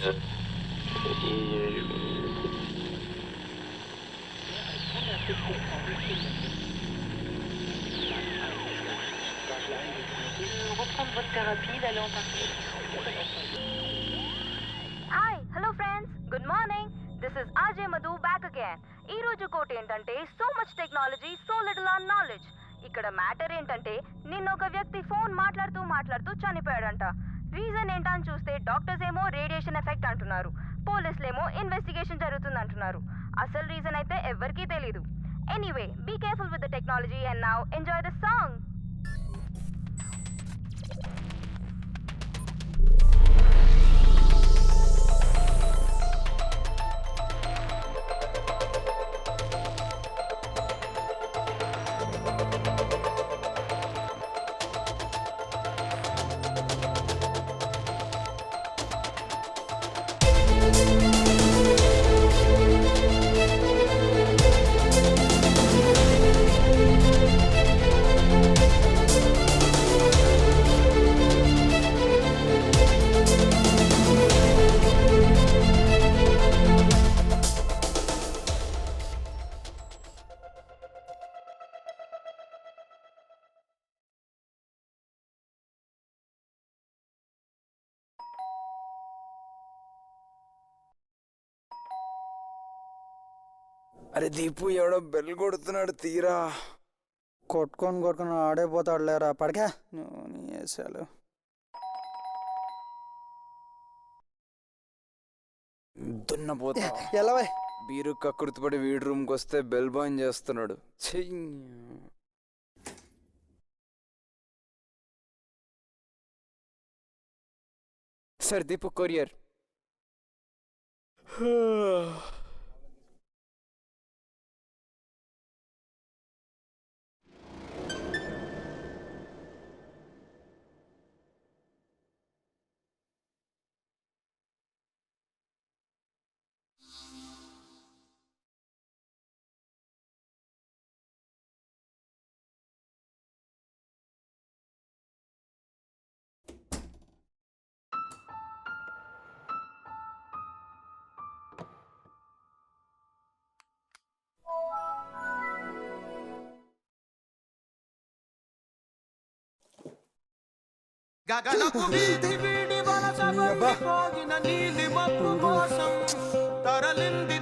Reprendre votre thérapie, d'aller en partie. Hi hello friends, good morning. This is RJ Madhu back again. ఈ రోజు coat ఏంటంటే so much technology so little on knowledge. ఇక్కడ matter ఏంటంటే నిన్న ఒక వ్యక్తి phone మాట్లాడుతూ చనిపోయాడంట. రీజన్ ఏంటని చూస్తే డాక్టర్స్ ఏమో రేడియేషన్ ఎఫెక్ట్ అంటున్నారు, పోలీసులేమో ఇన్వెస్టిగేషన్ జరుగుతుంది అంటున్నారు. అసలు రీజన్ అయితే ఎవ్వరికీ తెలీదు. Anyway, be careful with the technology and now enjoy the song. అరే దీపు ఎవడో బెల్ కొడుతున్నాడు తీరా. కొట్టుకొని ఆడైపోతాడు లేరా, పడకా వేసాలు. దున్నపోతా ఎలా బీరు కకృతిపడి వీడి రూమ్కి వస్తే బెల్ బాయ్ చేస్తున్నాడు. Sir Deepu courier. గగనపు వీధి వీడి వలస వెళ్ళిపోయిన నీలి మబ్బు కోసం తరలింది.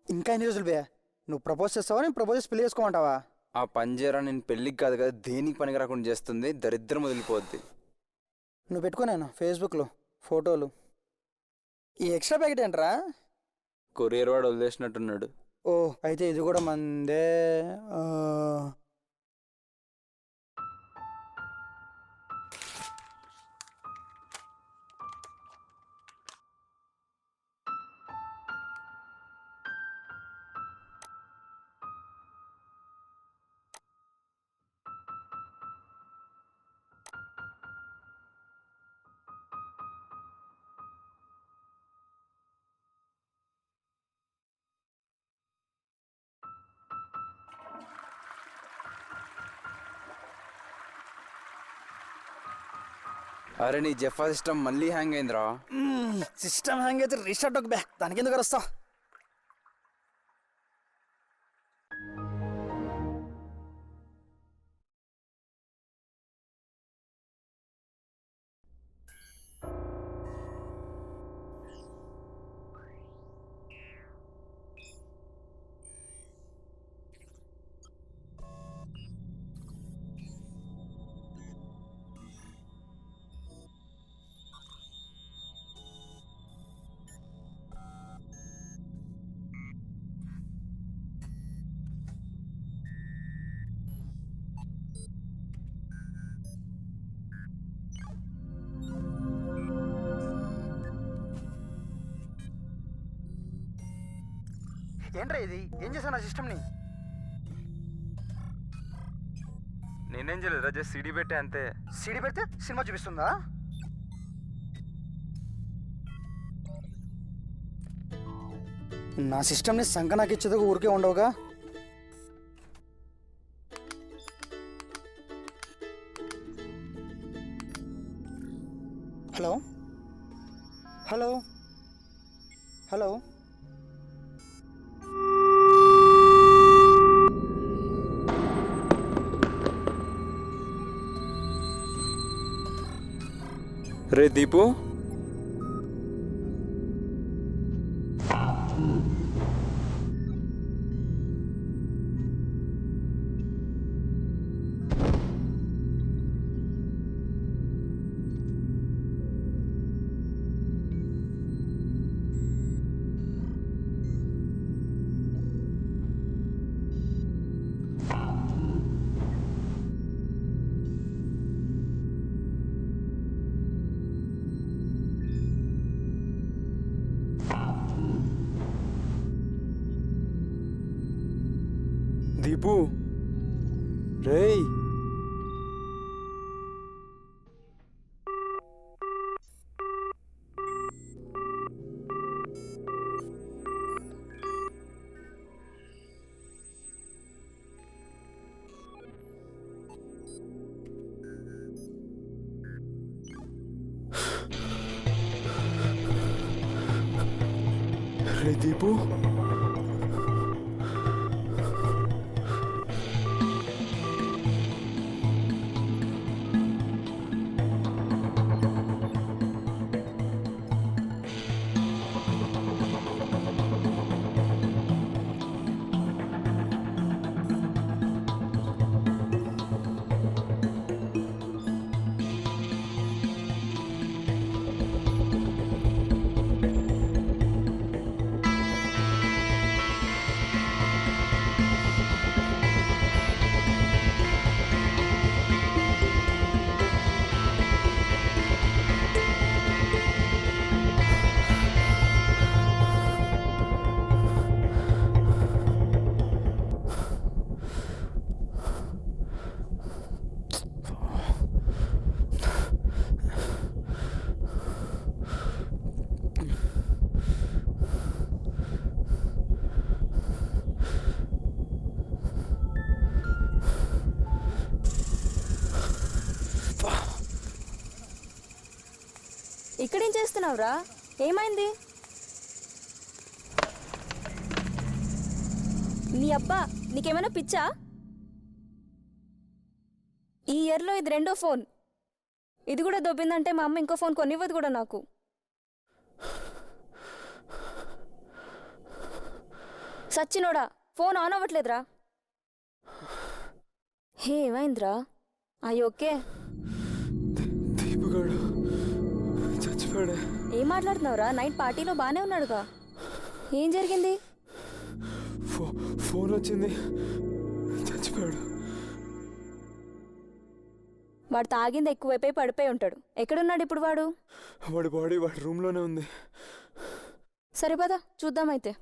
ఇంకా ఎన్ని రోజులు బే? నువ్వు ప్రపోజ్ చేస్తావా, నేను ప్రపోజ్ చేసి పెళ్లి చేసుకోమంటావా? ఆ పంజేరా నేను పెళ్ళికి కాదు కదా దేనికి పనికి రాకుండా చేస్తుంది. దరిద్రం వదిలిపోద్ది. నువ్వు పెట్టుకున్నాను ఫేస్బుక్లో ఫోటోలు. ఈ ఎక్స్ట్రా ప్యాకెట్ ఏంట్రా? కొరియర్ వాడు వదిలేసినట్టున్నాడు. ఓ అయితే ఇది కూడా మందే. అరే నీ జెఫా సిస్టమ్ మళ్ళీ హ్యాంగ్ అయిందిరా. సిస్టమ్ హ్యాంగ్ అయితే రీస్టార్ట్ ఒక బ్యా, దానికి ఎందుకు వస్తావు? ఏంట్రా ఇది? ఏం చేశాను నా సిస్టమ్ని? నేనేం చేయలేదు, జస్ట్ సిడీ పెట్టే అంతే. సిడీ పెడితే సినిమా చూపిస్తుందా? నా సిస్టమ్ని సంక నాకు ఇచ్చేందుకు ఊరికే ఉండవుగా. హలో హలో హలో రే దీపు, దీపు, రేయ్ రే దీపు, ఇక్కడేం చేస్తున్నావురా? ఏమైంది? నీ అబ్బా, నీకేమైనా పిచ్చా? ఈ ఇయర్లో ఇది రెండో ఫోన్. ఇది కూడా దొబ్బిందంటే మా అమ్మ ఇంకో ఫోన్ కొనివ్వదు కూడా నాకు. సచ్చినోడా, ఫోన్ ఆన్ అవ్వట్లేదురా. హే, ఏమైందిరా? ఓకే. దీపుగాడు చచ్చిపోయాడే. ఏం మాట్లాడుతున్నావురా? నైట్ పార్టీలో బానే ఉన్నాడుగా. ఏం జరిగింది? ఫోన్ వచ్చింది, చచ్చిపోయాడు. వాడు తాగింది ఎక్కువైపోయి పడిపోయి ఉంటాడు. ఎక్కడున్నాడు ఇప్పుడు వాడు? వాడి బాడీ వాడి రూమ్లోనే ఉంది. సరే పద చూద్దామైతే.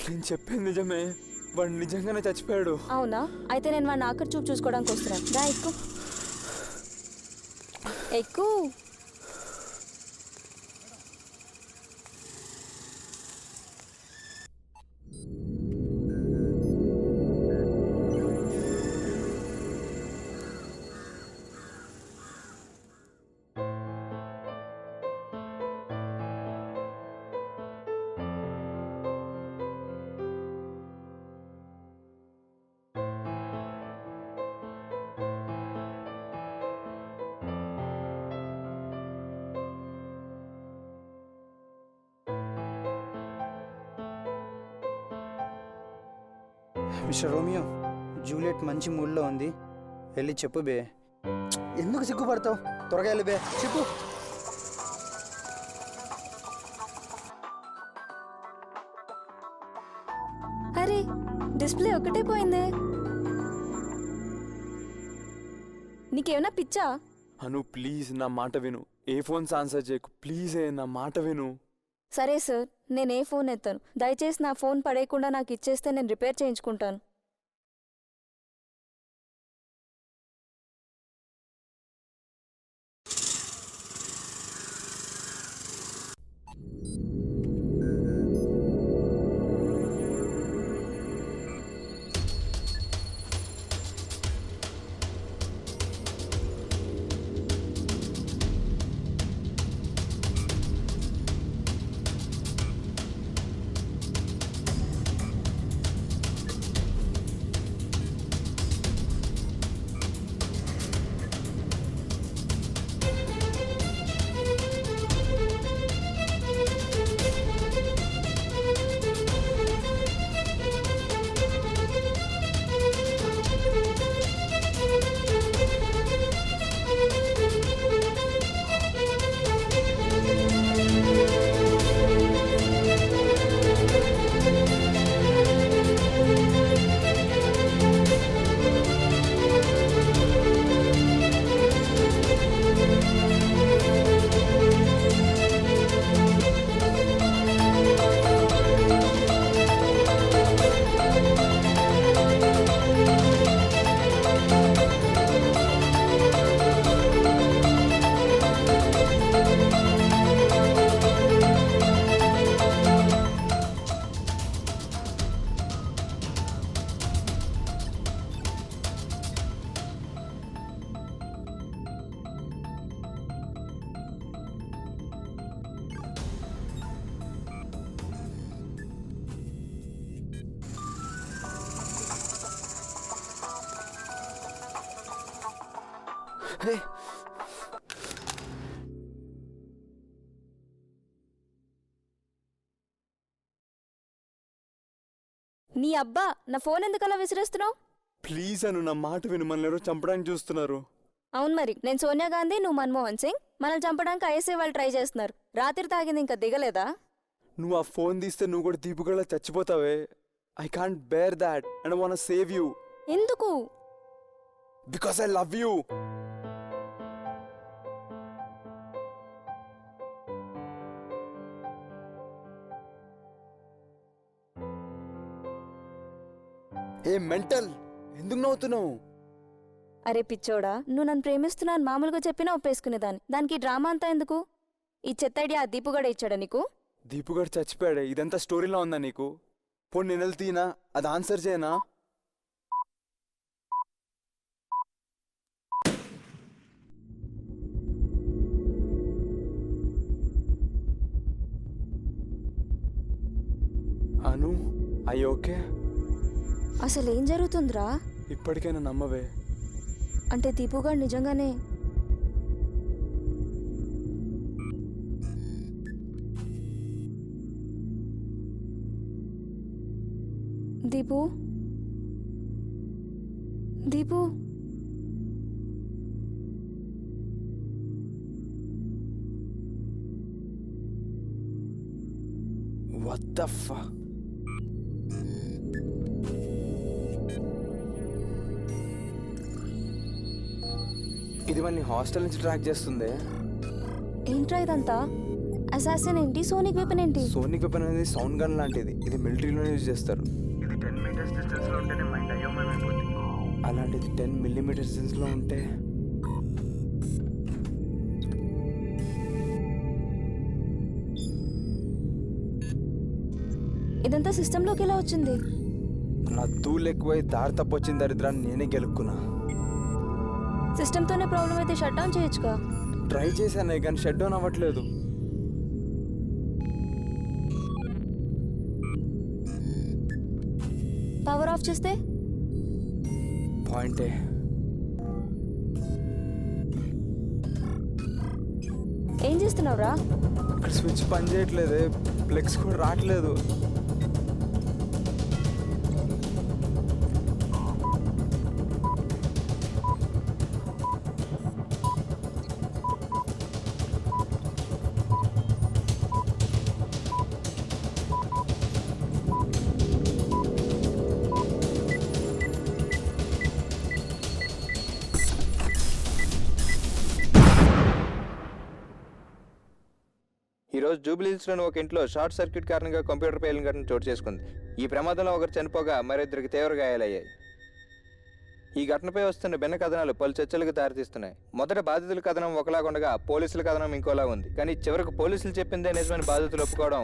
నేను చెప్పేది నిజమే, వాడు నిజంగానే చచ్చిపోయాడు. అవునా? అయితే నేను వాడిని ఆఖరి చూపు చూసుకోవడానికి వస్తున్నాను. రా, ఎక్కు ఎక్కు. మిస్టర్ రోమియో, జూలియట్ మంచి మూడ్లో ఉంది, వెళ్ళి చెప్పు బే. ఎందుకు సిగ్గుపడతావు? త్వరగా వెళ్ళి బే, చెప్పు. అరే, డిస్ప్లే ఒకటే పోయిందే. నీకేమైనా పిచ్చా? అను ప్లీజ్ నా మాట విను. ఏ ఫోన్స్ ఆన్సర్ చేయకు ప్లీజ్, నా మాట విను. సరే సార్, నేను ఏ ఫోన్ ఎత్తాను. దయచేసి నా ఫోన్ పడేయకుండా నాకు ఇచ్చేస్తే నేను రిపేర్ చేయించుకుంటాను. హే నీ అబ్బా నా ఫోన్ ఎందుకు అలా విసిరేస్తున్నావు? ప్లీజ్ అను, నా మాట విను, మనల్ని ఎవరో చంపడానికి చూస్తున్నారు. అవును మరి, నేను సోనియా గాంధీ, నువ్వు మన్మోహన్ సింగ్. మనల్ని చంపడానికి ఐఎస్ఐ వాళ్ళు ట్రై చేస్తున్నారు. రాత్రి తాగింది ఇంకా దిగలేదా? నువ్వు ఆ ఫోన్ తీస్తే నువ్వు కూడా దీపుగళ్ళ చచ్చిపోతావే. I can't bear that and I want save you. ఎందుకు? Because I love you. ఏ మెంటల్, ఎందుకు నవ్వుతున్నావు? అరే పిచ్చోడా, నువ్వు నన్ను ప్రేమిస్తున్నాను మామూలుగా చెప్పినా ఒప్పేసుకునేదాన్ని. దానికి డ్రామా అంతా ఎందుకు? ఈ చెత్త ఐడియా ఆ దీపుగడ ఇచ్చాడా నీకు? దీపుగడు చచ్చిపోయాడే, ఇదంతా స్టోరీలా ఉందా నీకు? పోనీ నేను వెళ్తీనా, అది ఆన్సర్ చేయనా? అను, ఐ ఓకే? అసలు ఏం జరుగుతుందిరా? ఇప్పటికైనా నమ్మవే. అంటే దీపుగాడు నిజంగానే Deepu Deepu What the fuck? ఇది మన హాస్టల్ నుంచి ట్రాక్ చేస్తుంది. ఏంట్రా ఇదంతా? అసాసిన్ ఏంటి? సోనిక్ వెపన్ ఏంటి? సోనిక్ వెపన్ అనేది సౌండ్ గన్ లాంటిది. ఇది మిలిటరీలోనే యూజ్ చేస్తారు. ఇది 10 మీటర్స్ డిస్టెన్స్ లో ఉంటేనే మైండ్ అయోమయం అయిపోతుంది. అలాంటిది 10 మిల్లీమీటర్స్ డిస్టెన్స్ లో ఉంటే ఇదంతా సిస్టంలోకి ఎలా వచ్చింది? నా తూలు ఎక్కువై దారి తప్పొచ్చిన దరిద్రాన్ని నేనే గెలుక్కున్నా. సిస్టంతోనే ప్రాబ్లం అయితే షట్ డౌన్ చేయొచ్చుగా. ట్రై చేశానే కానీ షట్ డౌన్ అవ్వట్లేదు. పవర్ ఆఫ్ చేస్తే? పాయింటే. ఏం చేస్తున్నావురా? ఇక్కడ స్విచ్ పని చేయట్లేదే, ఫ్లెక్స్ కూడా రావట్లేదు. ఈరోజు జూబ్లీహిల్స్లోని ఒక ఇంట్లో షార్ట్ సర్క్యూట్ కారణంగా కంప్యూటర్ పేలిన ఘటన చోటు చేసుకుంది. ఈ ప్రమాదంలో ఒకరు చనిపోగా మరిద్దరికి తీవ్ర గాయాలయ్యాయి. ఈ ఘటనపై వస్తున్న భిన్న కథనాలు పలు చర్చలకు దారితీస్తున్నాయి. మొదట బాధితుల కథనం ఒకలాగుండగా పోలీసుల కథనం ఇంకోలా ఉంది. కానీ చివరకు పోలీసులు చెప్పిందే నిజమని బాధితులు ఒప్పుకోవడం